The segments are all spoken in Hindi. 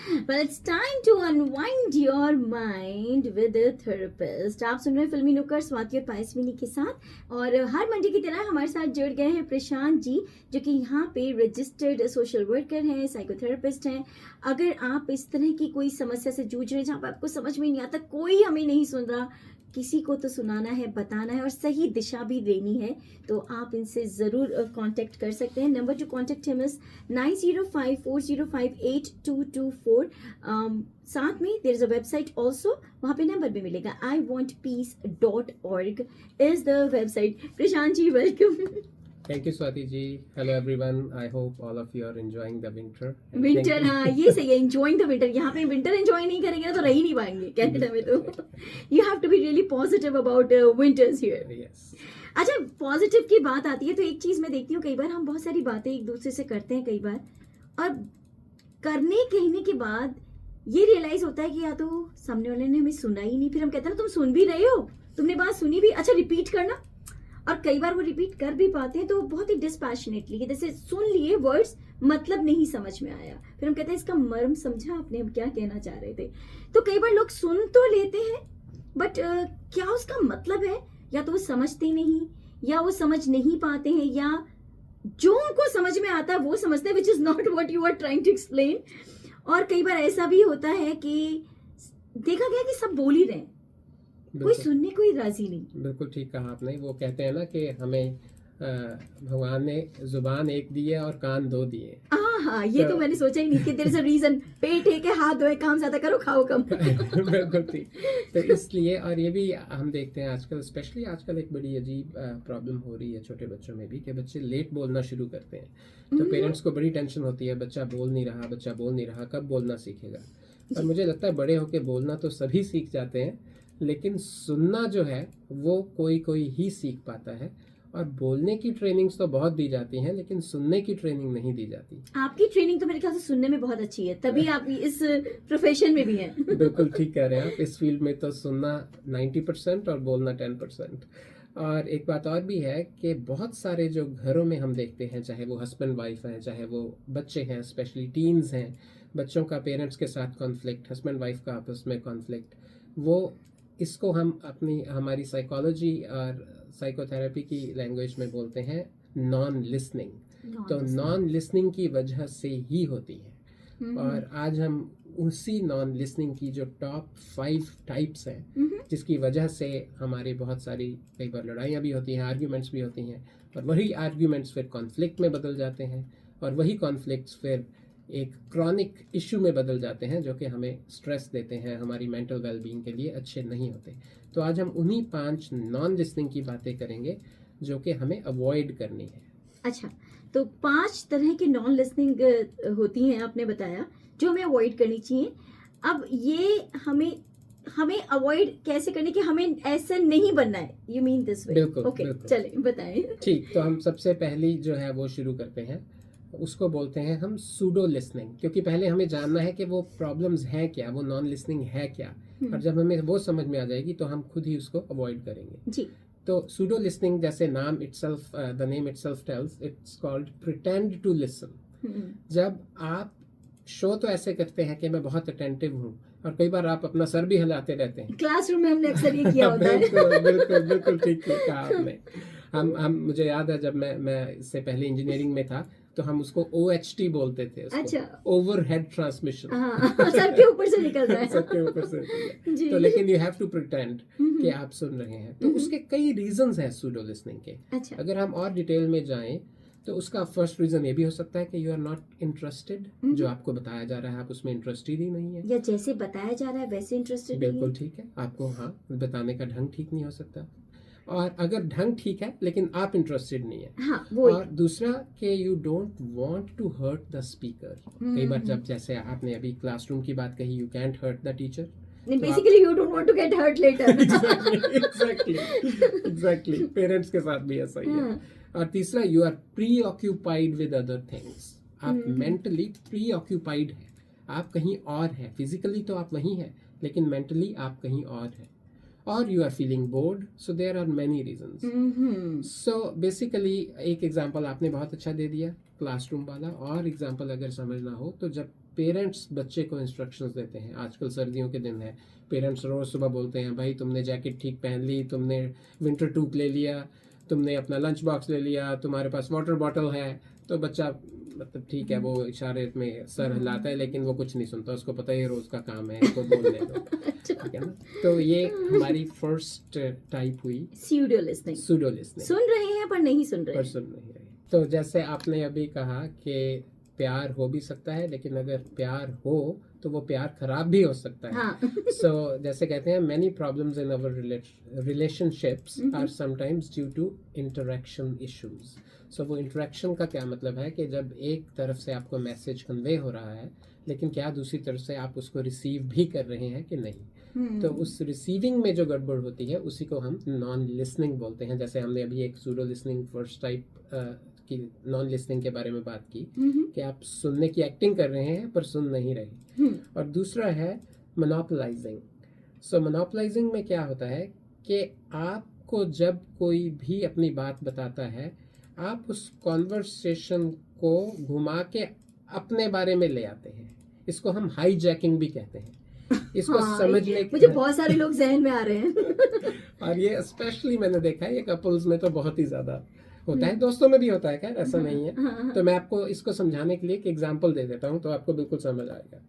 Well, it's time to unwind your mind with a therapist. आप सुन रहे हैं फिल्मी नुक्कड़ स्वाति और पायस्विनी के साथ, और हर मंडे की तरह हमारे साथ जुड़ गए हैं प्रशांत जी, जो कि यहाँ पे रजिस्टर्ड सोशल वर्कर हैं, साइकोथेरेपिस्ट हैं. अगर आप इस तरह की कोई समस्या से जूझ रहे हैं जहाँ पर आपको समझ में नहीं आता, कोई हमें नहीं सुन रहा, किसी को तो सुनाना है, बताना है और सही दिशा भी देनी है, तो आप इनसे ज़रूर कांटेक्ट कर सकते हैं. Number to contact him is 9054058224. साथ में there is a website also, वहाँ पे नंबर भी मिलेगा. iwantpeace.org is the website. Prashant ji, welcome. Thank you, Swati ji. Hello, everyone. I hope all of you are enjoying the winter. Winter, हाँ ये सही है, एंजॉइंग द विंटर. यहाँ पे विंटर एंजॉय नहीं करेंगे ना तो रह ही नहीं पाएंगे कनाडा में. तो you have to be really positive about winters here. Yes. अच्छा, पॉजिटिव की बात आती है तो एक चीज मैं देखती हूँ, कई बार हम बहुत सारी बातें एक दूसरे से करते हैं कई बार, और कहने के बाद ये रियलाइज होता है कि या तो सामने वाले ने हमें सुना ही नहीं, फिर हम कहते हैं ना तुम सुन भी रहे हो, तुमने बात सुनी भी, अच्छा रिपीट करना. और कई बार वो रिपीट कर भी पाते हैं तो बहुत ही डिस्पैशनेटली, जैसे सुन लिए वर्ड्स, मतलब नहीं समझ में आया, फिर हम कहते हैं इसका मर्म समझा आपने, हम क्या कहना चाह रहे थे. तो कई बार लोग सुन तो लेते हैं बट क्या उसका मतलब है, या तो वो समझते नहीं, या वो समझ नहीं पाते हैं, या जो उनको समझ में आता है वो समझते हैं, which is not what you are trying to explain. और कई बार ऐसा भी होता है कि देखा गया कि सब बोल ही रहे हैं, कोई सुनने कोई राजी नहीं. बिल्कुल ठीक कहा आपने. वो कहते हैं ना कि हमें भगवान ने जुबान एक दी है और कान दो दिए. हाँ, ये तो मैंने सोचा ही नहीं कि देयर इज अ रीजन. पेट है के हाथ धोए, काम ज्यादा करो, खाओ कम. बिल्कुल ठीक. तो इसलिए, और ये भी हम देखते हैं आजकल, स्पेशली आजकल एक बड़ी अजीब प्रॉब्लम हो रही है छोटे बच्चों में भी, कि बच्चे लेट बोलना शुरू करते हैं. तो पेरेंट्स को बड़ी टेंशन होती है, बच्चा बोल नहीं रहा, कब बोलना सीखेगा. और मुझे लगता है बड़े होके बोलना तो सभी सीख जाते हैं, लेकिन सुनना जो है वो कोई ही सीख पाता है. और बोलने की ट्रेनिंग्स तो बहुत दी जाती हैं, लेकिन सुनने की ट्रेनिंग नहीं दी जाती. आपकी ट्रेनिंग तो मेरे ख्याल से सुनने में बहुत अच्छी है, तभी आप इस प्रोफेशन में भी हैं. बिल्कुल ठीक कह रहे हैं आप. इस फील्ड में तो सुनना 90% और बोलना 10%. और एक बात और भी है कि बहुत सारे जो घरों में हम देखते हैं, चाहे वो हस्बैंड वाइफ हैं, चाहे वो बच्चे हैं, स्पेशली टीन्स हैं, बच्चों का पेरेंट्स के साथ कॉन्फ्लिक्ट, हस्बैंड वाइफ का आपस में कॉन्फ्लिक्ट, वो इसको हम हमारी साइकोलॉजी और साइकोथेरेपी की लैंग्वेज में बोलते हैं नॉन लिसनिंग. तो नॉन लिसनिंग की वजह से ही होती है. और आज हम उसी नॉन लिसनिंग की जो टॉप 5 टाइप्स हैं, जिसकी वजह से हमारी बहुत सारी कई बार लड़ाइयाँ भी होती हैं, आर्ग्यूमेंट्स भी होती हैं, और वही आर्ग्यूमेंट्स फिर कॉन्फ्लिक्ट में बदल जाते हैं, और वही कॉन्फ्लिक्ट्स फिर एक क्रॉनिक इशू में बदल जाते हैं, जो कि हमें स्ट्रेस देते हैं, हमारी मेंटल वेलबींग के लिए अच्छे नहीं होते. तो आज हम उन्हीं 5 नॉन लिसनिंग की बातें करेंगे जो कि हमें अवॉइड करनी है. अच्छा, तो 5 तरह की नॉन लिसनिंग होती हैं आपने बताया, जो हमें अवॉइड करनी चाहिए. अब ये हमें अवॉइड कैसे करने की, हमें ऐसा नहीं बनना है, यू मीन दिस वे? बिल्कुल. ओके, चलें बताएं. ठीक, तो हम सबसे पहली जो है वो शुरू करते हैं, उसको बोलते हैं हम सूडो लिसनिंग. क्योंकि पहले हमें जानना है कि वो प्रॉब्लम्स हैं क्या, वो नॉन लिसनिंग है क्या, और जब हमें वो समझ में आ जाएगी तो हम खुद ही उसको अवॉइड करेंगे जी. तो सूडो लिसनिंग, जैसे नाम itself, the name itself tells, it's called pretend to listen. जब आप शो तो ऐसे करते हैं कि मैं बहुत अटेंटिव हूँ, और कई बार आप अपना सर भी हिलाते रहते हैं. क्लासरूम में हमने अक्सर ये किया होता है. बिल्कुल ठीक कहा आपने. हम मुझे याद है जब मैं इससे पहले इंजीनियरिंग में था, तो हम उसको OHT बोलते थे. अच्छा, ओवरहेड ट्रांसमिशन. सर के ऊपर से निकल रहा है. सर के ऊपर से. तो लेकिन यू हैव टू प्रिटेंड कि आप सुन रहे हैं. तो उसके कई रीजंस हैं सूडो लिसनिंग के. अच्छा. अगर हम और डिटेल में जाएं तो उसका फर्स्ट रीजन ये भी हो सकता है कि यू आर नॉट इंटरेस्टेड. जो आपको बताया जा रहा है आप उसमें इंटरेस्टेड ही नहीं है, या जैसे बताया जा रहा है वैसे इंटरेस्टेड नहीं है. बिल्कुल ठीक है. आपको बताने का ढंग ठीक नहीं हो सकता, और अगर ढंग ठीक है लेकिन आप इंटरेस्टेड नहीं है. हाँ, वो. और दूसरा कि you don't want to hurt the speaker. कई बार जब, जैसे आपने अभी क्लासरूम की बात कही, you can't hurt the teacher. Basically you don't want to get hurt later. Exactly. Parents के साथ भी ऐसा ही है. और तीसरा, you are preoccupied with other things. आप मेंटली प्री ऑक्यूपाइड है, आप कहीं और है. फिजिकली तो आप वहीं हैं, लेकिन मेंटली आप कहीं और है. और you are feeling bored. So there are many reasons. So basically एक एग्जांपल आपने बहुत अच्छा दे दिया, क्लासरूम वाला. और एग्जांपल अगर समझना हो तो जब पेरेंट्स बच्चे को इंस्ट्रक्शंस देते हैं। आजकल सर्दियों के दिन है, पेरेंट्स रोज़ सुबह बोलते हैं भाई तुमने जैकेट ठीक पहन ली, तुमने विंटर टूप ले लिया, तुमने अपना लंच बॉक्स ले लिया, तुम्हारे पास वाटर बॉटल है। तो बच्चा मतलब ठीक है, वो इशारे में सर हिलाता है, लेकिन वो कुछ नहीं सुनता, उसको पता है ये रोज़ का काम है, इसको बोलने दो। ठीक है ना। तो ये हमारी फर्स्ट टाइप हुई सूडो लिसनिंग। सूडो लिसनिंग, सुन रहे हैं पर नहीं सुन रहे पर हैं। सुन नहीं रहे। तो जैसे आपने अभी कहा कि प्यार हो भी सकता है, लेकिन अगर प्यार हो तो वो प्यार खराब भी हो सकता है। हाँ। सो जैसे कहते हैं many problems in our relationships are sometimes due to interaction issues. सो वो इंटरेक्शन का क्या मतलब है कि जब एक तरफ से आपको मैसेज कन्वे हो रहा है, लेकिन क्या दूसरी तरफ से आप उसको रिसीव भी कर रहे हैं कि नहीं। तो उस रिसीविंग में जो गड़बड़ होती है उसी को हम नॉन लिसनिंग बोलते हैं। जैसे हमने अभी एक सूडो लिसनिंग फर्स्ट टाइप की नॉन लिसनिंग के बारे में बात की कि आप सुनने की एक्टिंग कर रहे हैं पर सुन नहीं रहे। और दूसरा है मोनोपोलाइजिंग। सो मोनोपोलाइजिंग में क्या होता है कि आपको जब कोई भी अपनी बात बताता है, आप उस कॉन्वर्सेशन को घुमा के अपने बारे में ले आते हैं। इसको हम हाईजैकिंग भी कहते हैं। इसको हाँ, समझने मुझे बहुत सारे लोग जहन में आ रहे हैं। और ये स्पेशली मैंने देखा है, ये कपल्स में तो बहुत ही ज्यादा होता है, दोस्तों में भी होता है, खैर ऐसा नहीं है। तो मैं आपको इसको समझाने के लिए एक एग्जांपल दे देता हूँ, तो आपको बिल्कुल समझ आएगा।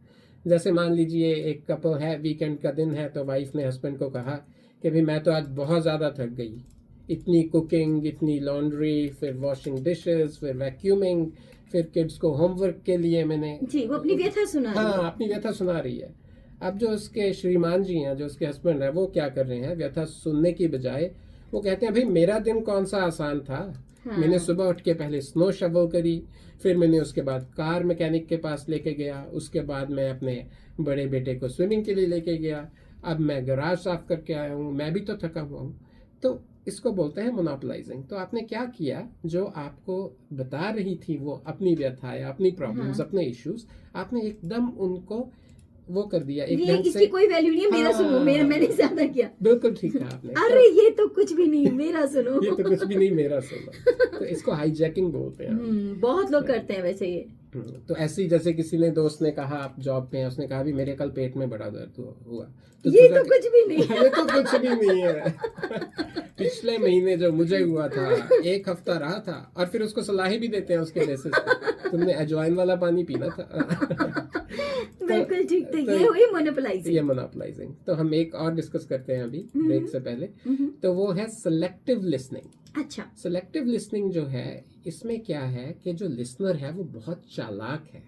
जैसे मान लीजिए एक कपल है, वीकेंड का दिन है, तो वाइफ ने हस्बैंड को कहा कि भाई मैं तो आज बहुत ज़्यादा थक गई, इतनी कुकिंग, इतनी लॉन्ड्री, फिर वॉशिंग डिशेस, फिर वैक्यूमिंग, फिर किड्स को होमवर्क के लिए मैंने जी, वो अपनी व्यथा सुना रही है। हाँ, अपनी व्यथा सुना रही है। अब जो उसके श्रीमान जी हैं, जो उसके हस्बैंड है, वो क्या कर रहे हैं, व्यथा सुनने की बजाय वो कहते हैं भाई मेरा दिन कौन सा आसान था। हाँ। मैंने सुबह उठ के पहले स्नो शवल करी, फिर मैंने उसके बाद कार मैकेनिक के पास लेके गया, उसके बाद मैं अपने बड़े बेटे को स्विमिंग के लिए लेके गया, अब मैं गराज साफ करके आया हूँ, मैं भी तो थका हुआ हूँ। तो इसको बोलते हैं मोनोपोलाइजिंग। तो आपने क्या किया, जो आपको बता रही थी वो अपनी व्यथा या अपनी प्रॉब्लम्स, अपने इश्यूज, आपने एकदम उनको वो कर दिया एक ये ढंग इसकी से। कोई वैल्यू नहीं है, मेरा हाँ। सुनो, मैंने ज्यादा किया। बिल्कुल ठीक है आपने। अरे ये तो कुछ भी नहीं, मेरा सुनो। ये तो कुछ भी नहीं, मेरा सुनो। तो इसको हाईजैकिंग बोलते हैं। बहुत लोग करते हैं वैसे ये। तो ऐसे ही जैसे किसी ने दोस्त ने कहा, आप जॉब पे हैं, उसने कहा भी मेरे कल पेट में बड़ा दर्द हुआ, तो ये तो कुछ भी नहीं। ये तो कुछ भी नहीं है। पिछले महीने जो मुझे हुआ था, एक हफ्ता रहा था, और फिर उसको सलाह भी देते हैं उसके बेसिस पे, तुमने अजवाइन वाला पानी पीना था। बिल्कुल ठीक। तो तो ये हुई मोनोपोलाइजिंग। ये मोनोपोलाइजिंग। तो हम एक और डिस्कस करते हैं अभी ब्रेक से पहले, तो वो है सेलेक्टिव लिसनिंग। अच्छा। सेलेक्टिव लिसनिंग जो है, इसमें क्या है कि जो लिसनर है वो बहुत चालाक है।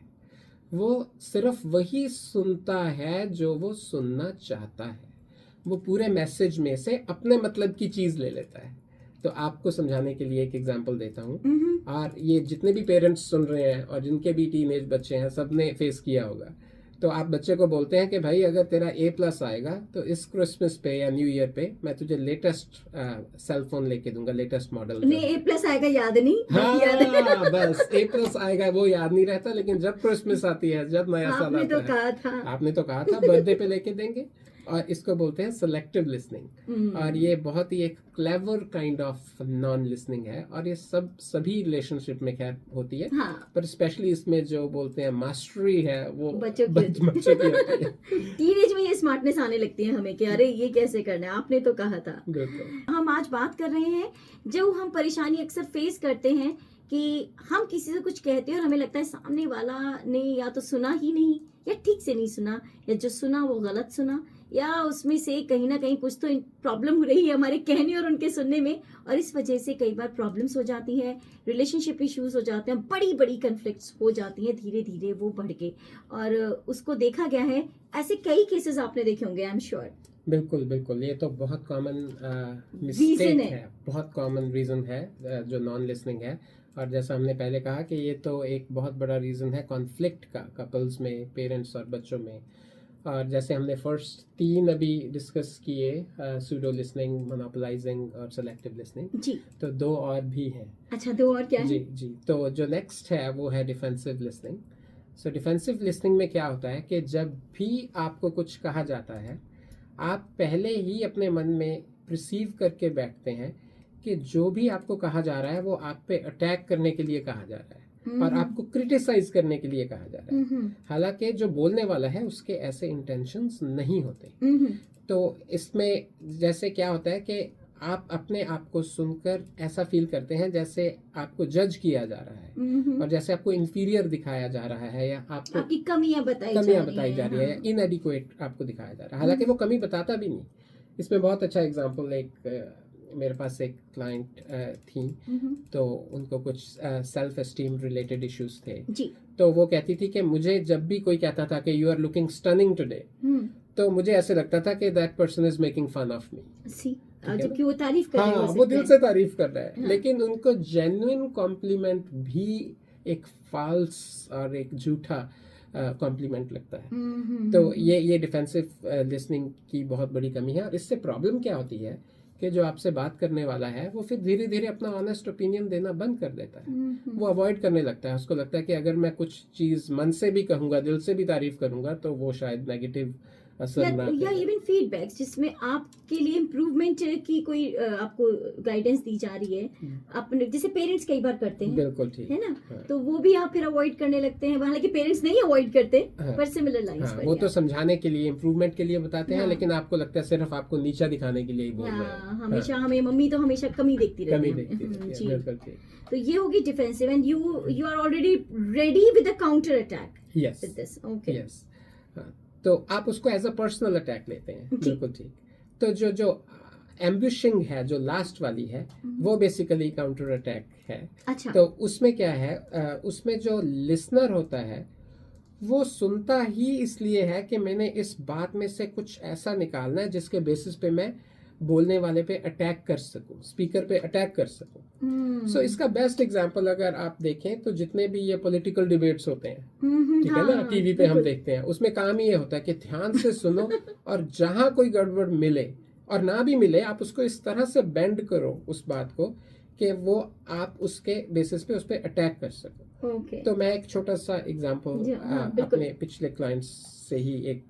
वो सिर्फ वही सुनता है जो वो सुनना चाहता है। वो पूरे मैसेज में से अपने मतलब की चीज ले लेता है। तो आपको समझाने के लिए एक एग्जांपल देता हूँ, और ये जितने भी पेरेंट्स सुन रहे हैं और जिनके भी टीनेज बच्चे हैं, सबने फेस किया होगा। तो आप बच्चे को बोलते हैं कि भाई अगर तेरा A+ आएगा तो इस क्रिसमस पे या न्यू ईयर पे मैं तुझे लेटेस्ट सेल फोन लेके दूंगा, लेटेस्ट मॉडल। नहीं, A+ आएगा याद नहीं। याद है। हाँ, बस A+ आएगा वो याद नहीं रहता, लेकिन जब क्रिसमस आती है, जब नया साल आपने आता तो है, कहा था। आपने तो कहा था बर्थडे पे लेके देंगे। और इसको बोलते हैं सेलेक्टिव लिसनिंग। और ये बहुत ही एक clever kind of non listening है, और ये सभी रिलेशनशिप में खैर होती है। हाँ। पर स्पेशली इसमें जो बोलते हैं मास्टरी है वो बच्चों की बच्चों की होती है। टीनेज में ये स्मार्टनेस आने लगती है हमें कि अरे ये कैसे करना है, आपने तो कहा था। बिल्कुल। हम आज बात कर रहे हैं जो हम परेशानी अक्सर फेस करते हैं कि हम किसी से कुछ कहते हैं और हमें लगता है सामने वाला ने या तो सुना ही नहीं, या ठीक से नहीं सुना, या जो सुना वो गलत सुना, या उसमें से कहीं ना कहीं कुछ तो प्रॉब्लम हो रही है हमारे कहने और उनके सुनने में, और इस वजह से कई बार प्रॉब्लम्स हो जाती है, रिलेशनशिप इश्यूज हो जाते हैं, बड़ी बड़ी कन्फ्लिक्ट्स हो जाती हैं, धीरे धीरे वो बढ़ के। और उसको देखा गया है, ऐसे कई केसेस आपने देखे होंगे, आई एम श्योर। बिल्कुल बिल्कुल, ये तो बहुत कॉमन मिस्टेक Reason है, बहुत कॉमन रीज़न है जो नॉन लिसनिंग है। और जैसा हमने पहले कहा कि ये तो एक बहुत बड़ा रीज़न है कॉन्फ्लिक्ट का, कपल्स में, पेरेंट्स और बच्चों में। और जैसे हमने फर्स्ट 3 अभी डिस्कस किए, सूडो लिसनिंग, मोनोपोलाइजिंग और सेलेक्टिव लिसनिंग, जी। तो 2 और भी हैं। अच्छा, 2 और क्या है? जी जी। तो जो नेक्स्ट है वो है डिफेंसिव लिसनिंग। सो डिफेंसिव लिसनिंग में क्या होता है कि जब भी आपको कुछ कहा जाता है, आप पहले ही अपने मन में रिसीव करके बैठते हैं कि जो भी आपको कहा जा रहा है वो आप पे अटैक करने के लिए कहा जा रहा है। और आपको क्रिटिसाइज करने के लिए कहा जा रहा है, हालांकि जो बोलने वाला है उसके ऐसे इंटेंशंस नहीं होते। तो इसमें जैसे क्या होता है कि आप अपने आप को सुनकर ऐसा फील करते हैं जैसे आपको जज किया जा रहा है और जैसे आपको इंफीरियर दिखाया जा रहा है या आपको आपकी कमियां बताई जा रही है या इनएडिक्वेट आपको दिखाया जा रहा है, हालांकि वो कमी बताता भी नहीं। इसमें बहुत अच्छा एग्जांपल, एक मेरे पास एक क्लाइंट थी, तो उनको कुछ सेल्फ एस्टीम रिलेटेड इश्यूज थे जी। तो वो कहती थी कि मुझे जब भी कोई कहता था कि you are looking stunning today, तो मुझे ऐसे लगता था कि that person is making fun of me, जबकि वो तारीफ कर रहे हाँ, हो वो दिल से तारीफ कर रहा है, हाँ। लेकिन उनको जेन्युइन कॉम्प्लीमेंट भी एक फाल्स और एक झूठा कॉम्प्लीमेंट लगता है। तो ये डिफेंसिव लिसनिंग की बहुत बड़ी कमी है। और इससे प्रॉब्लम क्या होती है कि जो आपसे बात करने वाला है वो फिर धीरे धीरे अपना ऑनेस्ट ओपिनियन देना बंद कर देता है, वो अवॉइड करने लगता है। उसको लगता है कि अगर मैं कुछ चीज मन से भी कहूंगा, दिल से भी तारीफ करूंगा, तो वो शायद नेगेटिव असर ना या इवन फीडबैक्स जिसमें आपके लिए इम्प्रूवमेंट की कोई आपको गाइडेंस दी जा रही है, अपने जैसे पेरेंट्स कई बार करते हैं, बिल्कुल ठीक है ना, हाँ। तो वो भी आप फिर अवॉइड करने लगते हैं। हालांकि पेरेंट्स नहीं अवॉइड करते, हाँ। पर सिमिलर लाइंस हाँ, पर वो तो समझाने के लिए, इम्प्रूवमेंट के लिए बताते हैं, हाँ। लेकिन आपको लगता है सिर्फ आपको नीचा दिखाने के लिए ही बोल रहे हैं। हमेशा हमें मम्मी तो हमेशा कमी देखती कमी रहती देखती है। है, जी। बिल्कुल ठीक। तो ये होगी defensive and you are already ready with a counter attack yes with this. Okay, yes, तो आप उसको एज अ पर्सनल अटैक लेते हैं, बिल्कुल ठीक। तो जो एम्बिशिंग है, जो लास्ट वाली है, वो बेसिकली काउंटर अटैक है। अच्छा। तो उसमें क्या है, उसमें जो लिसनर होता है वो सुनता ही इसलिए है कि मैंने इस बात में से कुछ ऐसा निकालना है जिसके बेसिस पे मैं बोलने वाले पे अटैक कर सकूं, स्पीकर पे अटैक कर सकूं। सो इसका बेस्ट एग्जांपल अगर आप देखें तो जितने भी ये पॉलिटिकल डिबेट्स होते हैं, ठीक है ना, टीवी पे हम देखते हैं, उसमें काम ही ये होता है कि ध्यान से सुनो और जहां कोई गड़बड़ मिले और ना भी मिले, आप उसको इस तरह से बेंड करो उस बात को कि वो आप उसके बेसिस पे उस पे अटैक कर सको। तो मैं एक छोटा सा एग्जांपल अपने पिछले क्लाइंट्स से ही, एक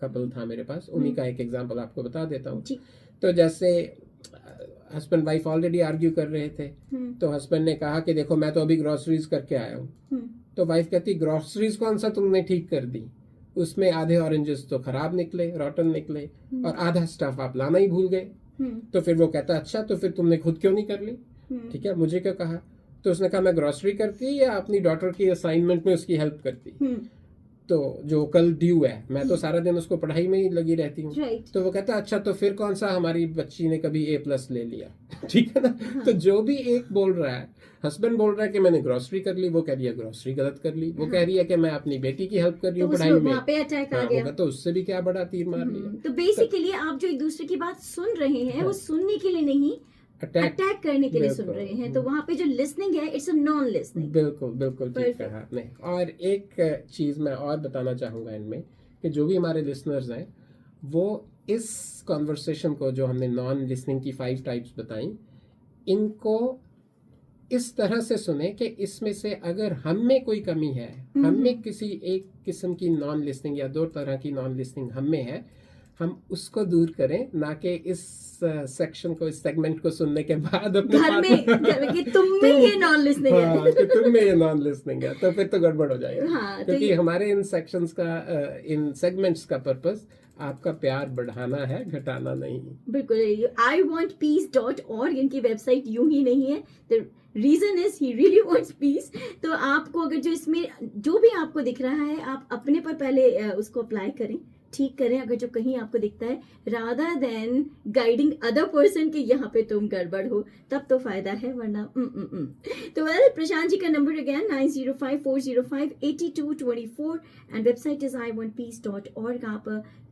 कपल था मेरे पास, उन्हीं का एक एग्जांपल आपको बता देता हूँ। तो जैसे हस्बैंड वाइफ ऑलरेडी आर्ग्यू कर रहे थे, तो हस्बैंड ने कहा कि देखो मैं तो अभी ग्रोसरीज करके आया हूँ। तो वाइफ कहती ग्रोसरीज कौन सा तुमने ठीक कर दी, उसमें आधे ऑरेंजेस तो खराब निकले, रॉटन निकले, और आधा स्टफ आप लाना ही भूल गए। तो फिर वो कहता अच्छा तो फिर तुमने खुद क्यों नहीं कर ली, ठीक है, मुझे क्यों कहा। तो उसने कहा मैं ग्रोसरी करती या अपनी डॉटर की असाइनमेंट में उसकी हेल्प करती, तो जो कल ड्यू है, मैं तो सारा दिन उसको पढ़ाई में ही लगी रहती हूँ। तो वो कहता अच्छा तो फिर कौन सा हमारी बच्ची ने कभी A+ ले लिया, ठीक है ना। तो जो भी एक बोल रहा है, हस्बैंड बोल रहा है कि मैंने ग्रोसरी कर ली, वो कह रही है ग्रोसरी गलत कर ली, वो कह रही है कि मैं अपनी बेटी की हेल्प कर रही हूँ पढ़ाई में, वहाँ पे अटैक आ गया। तो उससे भी क्या बड़ा तीर मार लिया। तो बेसिकली आप जो एक दूसरे की बात सुन रहे हैं वो सुनने के लिए नहीं, अटैक करने के लिए सुन रहे हैं। तो वहाँ पे जो लिसनिंग है, इट्स अ नॉन लिसनिंग। बिल्कुल बिल्कुल ठीक कहा आपने। और एक चीज मैं और बताना चाहूंगा इनमें, कि जो भी हमारे लिसनर्स हैं वो इस कॉन्वर्सेशन को, जो हमने नॉन लिसनिंग की 5 टाइप्स बताई, इनको इस तरह से सुने कि इसमें से अगर हम में कोई कमी है, हम में किसी एक किस्म की नॉन लिसनिंग या 2 तरह की नॉन लिसनिंग हम में है, हम उसको दूर करें, ना कि इस सेक्शन को, इस सेगमेंट को सुनने के बाद अपने घर में कि तुम में ये नॉन लिसनिंग है, कि तुम में ये नॉन लिसनिंग है, तो फिर तो गड़बड़ हो जाएगा। हाँ, क्योंकि हमारे इन सेक्शंस का, इन सेगमेंट्स का पर्पस आपका प्यार बढ़ाना है, घटाना नहीं। बिल्कुल। iwantpeace.org इनकी वेबसाइट यूं ही नहीं है, तो reason is he really wants peace. तो आपको अगर जो इसमें जो भी आपको दिख रहा है, आप अपने पर पहले उसको अप्लाई करें, ठीक करें अगर जो कहीं आपको दिखता है, rather than guiding other person के यहाँ पे तुम गड़बड़ हो, तब तो फायदा है, वरना तो प्रशांत जी का number again 9054058224 and website is iwantpeace.org। आप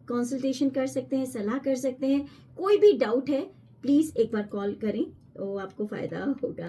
कंसल्टेशन कर सकते हैं, सलाह कर सकते हैं, कोई भी डाउट है प्लीज एक बार कॉल करें, तो आपको फायदा होगा।